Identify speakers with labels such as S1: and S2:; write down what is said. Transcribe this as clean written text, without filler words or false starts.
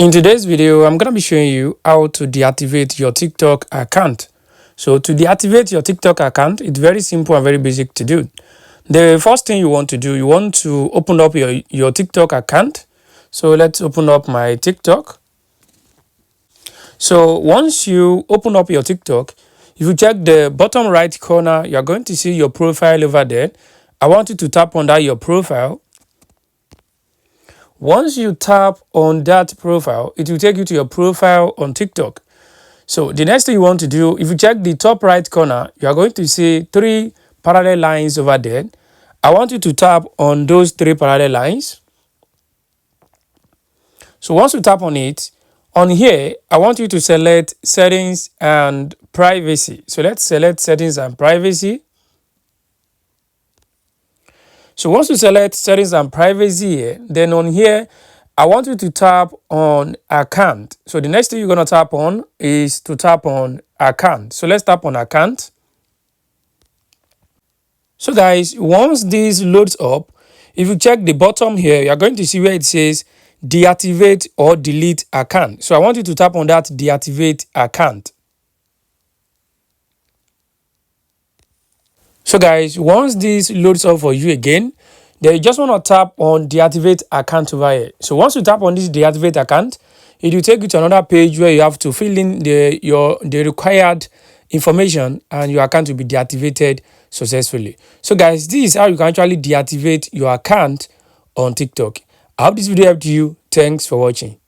S1: In today's video, I'm going to be showing you how to deactivate your TikTok account. So to deactivate your TikTok account, it's very simple and very basic to do. The first thing you want to do, you want to open up your TikTok account. So let's open up my TikTok. So once you open up your TikTok, if you check the bottom right corner, you're going to see your profile over there. I want you to tap on that your profile. Once you tap on that profile, it will take you to your profile on TikTok. So the next thing you want to do, if you check the top right corner, you are going to see 3 parallel lines over there. I want you to tap on those 3 parallel lines. So once you tap on it, on here, I want you to select settings and privacy. So let's select settings and privacy. So once you select settings and privacy here, then on here, I want you to tap on account. So the next thing you're going to tap on is to tap on account. So let's tap on account. So guys, once this loads up, if you check the bottom here, you're going to see where it says deactivate or delete account. So I want you to tap on that deactivate account. So guys, once this loads up for you again, then you just want to tap on deactivate account over here. So once you tap on this deactivate account, it will take you to another page where you have to fill in the required information and your account will be deactivated successfully. So guys, this is how you can actually deactivate your account on TikTok. I hope this video helped you. Thanks for watching.